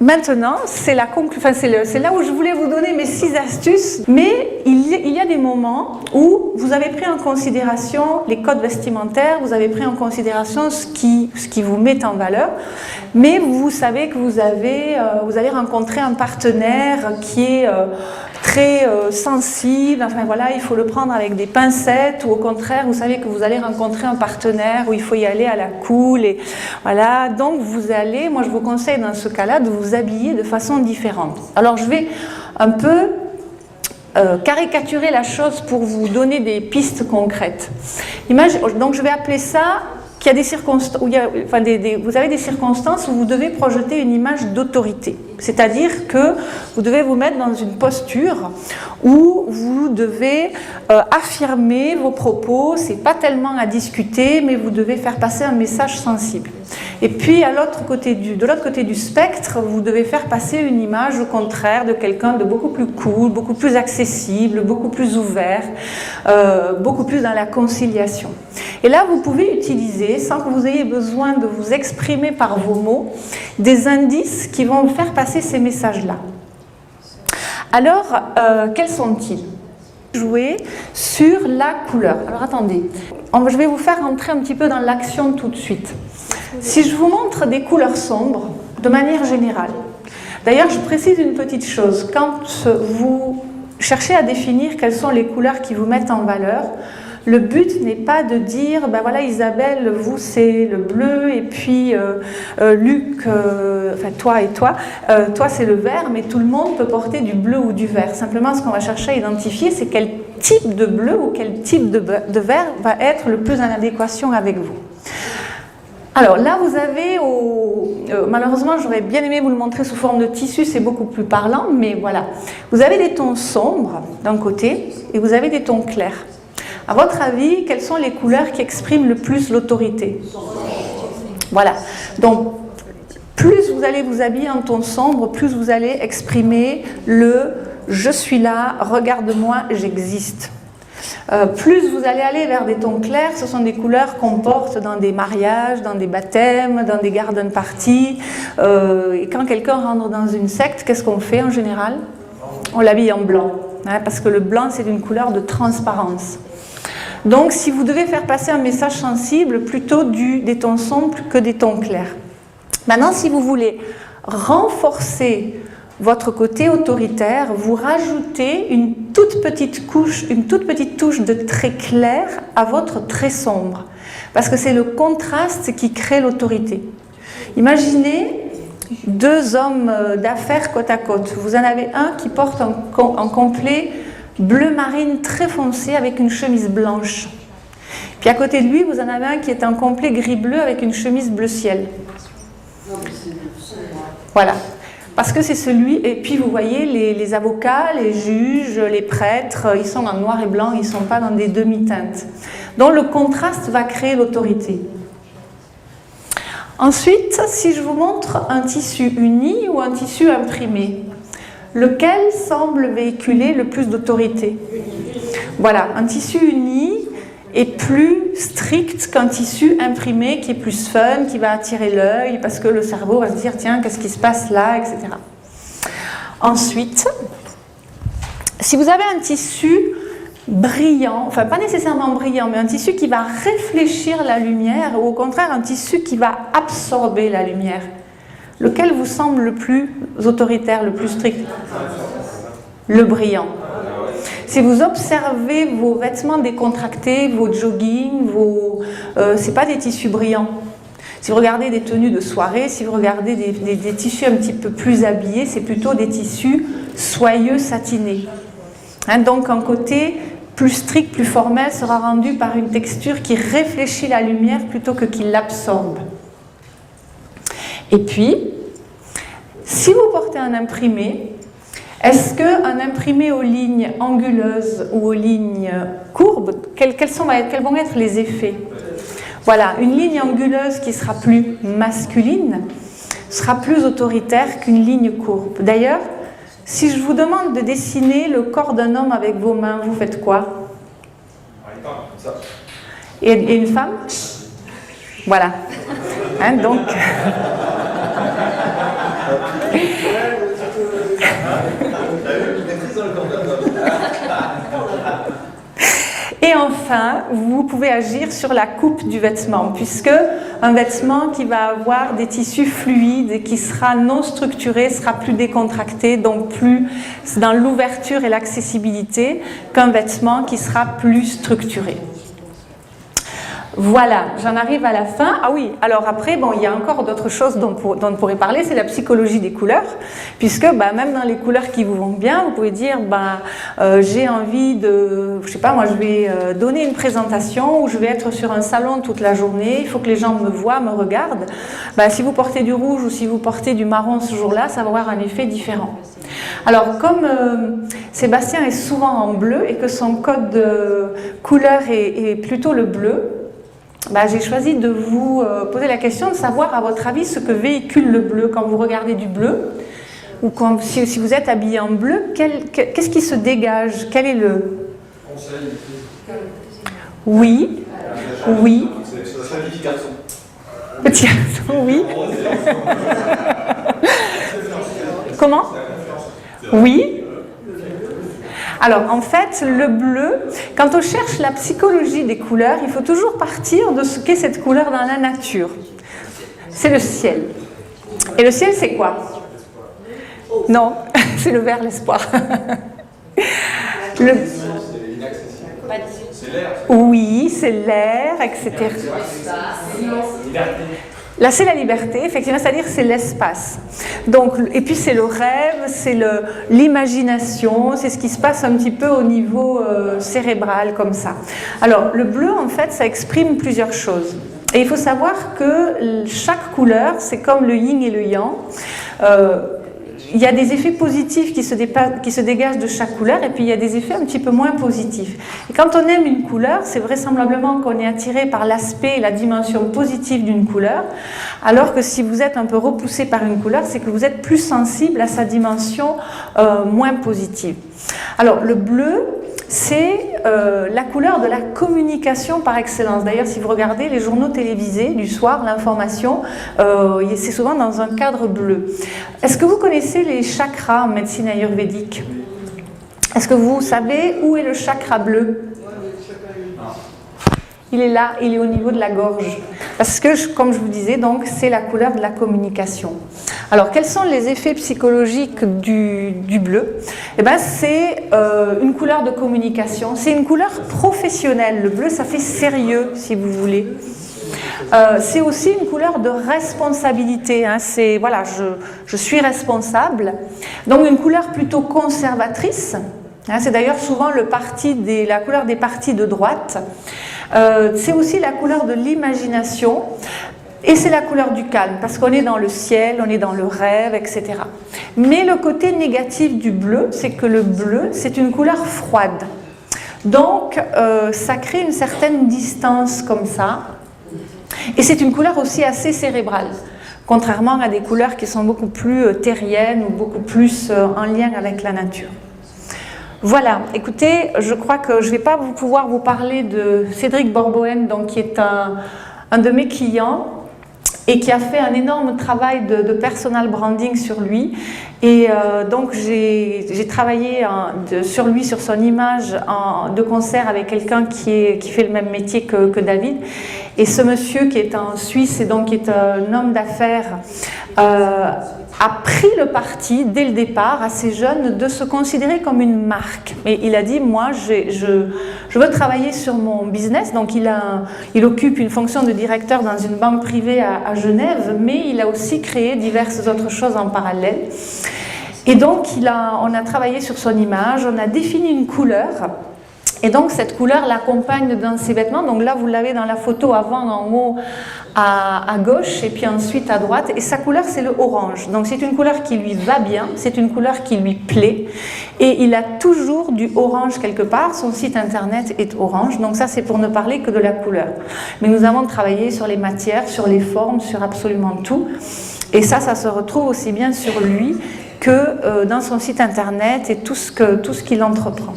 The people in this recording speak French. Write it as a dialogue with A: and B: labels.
A: Maintenant, c'est là où je voulais vous donner mes 6 astuces, mais il y a des moments où vous avez pris en considération les codes vestimentaires, vous avez pris en considération ce qui vous met en valeur, mais vous savez que vous allez rencontrer un partenaire qui est très sensible, enfin voilà, il faut le prendre avec des pincettes, ou au contraire, vous savez que vous allez rencontrer un partenaire où il faut y aller à la cool, et voilà, donc moi je vous conseille dans ce cas-là de vous habiller de façon différente. Alors je vais un peu caricaturer la chose pour vous donner des pistes concrètes. Donc je vais appeler ça qu'il y a des circonstances, vous avez des circonstances où vous devez projeter une image d'autorité. C'est-à-dire que vous devez vous mettre dans une posture où vous devez affirmer vos propos, c'est pas tellement à discuter, mais vous devez faire passer un message sensible. Et puis de l'autre côté du spectre, vous devez faire passer une image au contraire de quelqu'un de beaucoup plus cool, beaucoup plus accessible, beaucoup plus ouvert, beaucoup plus dans la conciliation. Et là, vous pouvez utiliser, sans que vous ayez besoin de vous exprimer par vos mots, des indices qui vont faire passer ces messages-là. Alors, quels sont-ils ? Jouer sur la couleur. Alors attendez, je vais vous faire rentrer un petit peu dans l'action tout de suite. Si je vous montre des couleurs sombres, de manière générale, d'ailleurs je précise une petite chose, quand vous cherchez à définir quelles sont les couleurs qui vous mettent en valeur, le but n'est pas de dire, ben voilà Isabelle, vous c'est le bleu, et puis Luc, enfin toi et toi, toi c'est le vert, mais tout le monde peut porter du bleu ou du vert. Simplement ce qu'on va chercher à identifier, c'est quel type de bleu ou quel type de vert va être le plus en adéquation avec vous. Alors là vous avez, malheureusement j'aurais bien aimé vous le montrer sous forme de tissu, c'est beaucoup plus parlant, mais voilà. Vous avez des tons sombres d'un côté, et vous avez des tons clairs. À votre avis, quelles sont les couleurs qui expriment le plus l'autorité ? Voilà. Donc, plus vous allez vous habiller en ton sombre, plus vous allez exprimer le « je suis là, regarde-moi, j'existe ». Plus vous allez aller vers des tons clairs, ce sont des couleurs qu'on porte dans des mariages, dans des baptêmes, dans des garden parties. Et quand quelqu'un rentre dans une secte, qu'est-ce qu'on fait en général ? On l'habille en blanc, hein, parce que le blanc, c'est une couleur de transparence. Donc, si vous devez faire passer un message sensible, plutôt des tons sombres que des tons clairs. Maintenant, si vous voulez renforcer votre côté autoritaire, vous rajoutez une toute petite touche de trait clair à votre trait sombre. Parce que c'est le contraste qui crée l'autorité. Imaginez 2 hommes d'affaires côte à côte. Vous en avez un qui porte un complet bleu marine très foncé avec une chemise blanche. Puis à côté de lui, vous en avez un qui est en complet gris-bleu avec une chemise bleu ciel. Voilà. Parce que c'est celui, et puis vous voyez les avocats, les juges, les prêtres, ils sont en noir et blanc, ils ne sont pas dans des demi-teintes. Donc le contraste va créer l'autorité. Ensuite, si je vous montre un tissu uni ou un tissu imprimé, lequel semble véhiculer le plus d'autorité ? Voilà, un tissu uni est plus strict qu'un tissu imprimé qui est plus fun, qui va attirer l'œil, parce que le cerveau va se dire, tiens, qu'est-ce qui se passe là, etc. Ensuite, si vous avez un tissu brillant, enfin pas nécessairement brillant, mais un tissu qui va réfléchir la lumière, ou au contraire un tissu qui va absorber la lumière, lequel vous semble le plus autoritaire, le plus strict ? Le brillant. Si vous observez vos vêtements décontractés, vos joggings, c'est pas des tissus brillants. Si vous regardez des tenues de soirée, si vous regardez des tissus un petit peu plus habillés, c'est plutôt des tissus soyeux, satinés. Hein, donc un côté plus strict, plus formel sera rendu par une texture qui réfléchit la lumière plutôt que qui l'absorbe. Et puis, si vous portez un imprimé, est-ce qu'un imprimé aux lignes anguleuses ou aux lignes courbes, quels vont être les effets ? Voilà, une ligne anguleuse qui sera plus masculine sera plus autoritaire qu'une ligne courbe. D'ailleurs, si je vous demande de dessiner le corps d'un homme avec vos mains, vous faites quoi ? Et une femme ? Voilà. Hein, donc... Et enfin, vous pouvez agir sur la coupe du vêtement, puisque un vêtement qui va avoir des tissus fluides et qui sera non structuré sera plus décontracté, donc plus dans l'ouverture et l'accessibilité qu'un vêtement qui sera plus structuré. Voilà, j'en arrive à la fin. Ah oui, alors après, bon, il y a encore d'autres choses dont on pourrait parler, c'est la psychologie des couleurs, puisque même dans les couleurs qui vous vont bien, vous pouvez dire, j'ai envie de, je sais pas, moi je vais donner une présentation ou je vais être sur un salon toute la journée, il faut que les gens me voient, me regardent. Si vous portez du rouge ou si vous portez du marron ce jour-là, ça va avoir un effet différent. Alors, comme Sébastien est souvent en bleu et que son code de couleur est plutôt le bleu, j'ai choisi de vous poser la question de savoir, à votre avis, ce que véhicule le bleu quand vous regardez du bleu, ou si vous êtes habillé en bleu, qu'est-ce qui se dégage? Quel est le... Oui, oui. Petit garçon, oui. Comment? Oui. Alors, en fait, le bleu, quand on cherche la psychologie des couleurs, il faut toujours partir de ce qu'est cette couleur dans la nature. C'est le ciel. Et le ciel, c'est quoi? Non, c'est le vert, l'espoir. Oui, c'est l'air, etc. Là, c'est la liberté, effectivement, c'est-à-dire c'est l'espace. Donc, et puis c'est le rêve, c'est l'imagination, c'est ce qui se passe un petit peu au niveau cérébral, comme ça. Alors, le bleu, en fait, ça exprime plusieurs choses. Et il faut savoir que chaque couleur, c'est comme le yin et le yang. Il y a des effets positifs qui se dégagent de chaque couleur et puis il y a des effets un petit peu moins positifs. Et quand on aime une couleur, c'est vraisemblablement qu'on est attiré par l'aspect et la dimension positive d'une couleur, alors que si vous êtes un peu repoussé par une couleur, c'est que vous êtes plus sensible à sa dimension moins positive. Alors le bleu, c'est la couleur de la communication par excellence. D'ailleurs, si vous regardez les journaux télévisés du soir, l'information, c'est souvent dans un cadre bleu. Est-ce que vous connaissez les chakras en médecine ayurvédique? Est-ce que vous savez où est le chakra bleu? Il est là, il est au niveau de la gorge. Parce que, comme je vous disais, donc, c'est la couleur de la communication. Alors, quels sont les effets psychologiques du bleu? Eh bien, c'est une couleur de communication. C'est une couleur professionnelle. Le bleu, ça fait sérieux, si vous voulez. C'est aussi une couleur de responsabilité. Hein. C'est, voilà, je suis responsable. Donc, une couleur plutôt conservatrice. Hein, c'est d'ailleurs souvent la couleur des partis de droite. C'est aussi la couleur de l'imagination et c'est la couleur du calme parce qu'on est dans le ciel, on est dans le rêve, etc. Mais le côté négatif du bleu, c'est que le bleu, c'est une couleur froide. Donc, ça crée une certaine distance comme ça. Et c'est une couleur aussi assez cérébrale, contrairement à des couleurs qui sont beaucoup plus terriennes ou beaucoup plus en lien avec la nature. Voilà, écoutez, je crois que je ne vais pas pouvoir vous parler de Cédric Borboen, donc, qui est un de mes clients et qui a fait un énorme travail de personal branding sur lui. Et donc j'ai travaillé sur lui, sur son image de concert avec quelqu'un qui fait le même métier que David. Et ce monsieur qui est en Suisse et donc qui est un homme d'affaires a pris le parti dès le départ, assez jeune, de se considérer comme une marque. Et il a dit, moi, je veux travailler sur mon business. Donc, il occupe une fonction de directeur dans une banque privée à Genève, mais il a aussi créé diverses autres choses en parallèle. Et donc, on a travaillé sur son image, on a défini une couleur. Et donc, cette couleur l'accompagne dans ses vêtements. Donc là, vous l'avez dans la photo avant, en haut, à gauche, et puis ensuite à droite. Et sa couleur, c'est le orange. Donc, c'est une couleur qui lui va bien, c'est une couleur qui lui plaît. Et il a toujours du orange quelque part. Son site internet est orange. Donc ça, c'est pour ne parler que de la couleur. Mais nous avons travaillé sur les matières, sur les formes, sur absolument tout. Et ça se retrouve aussi bien sur lui que dans son site internet et tout ce qu'il entreprend.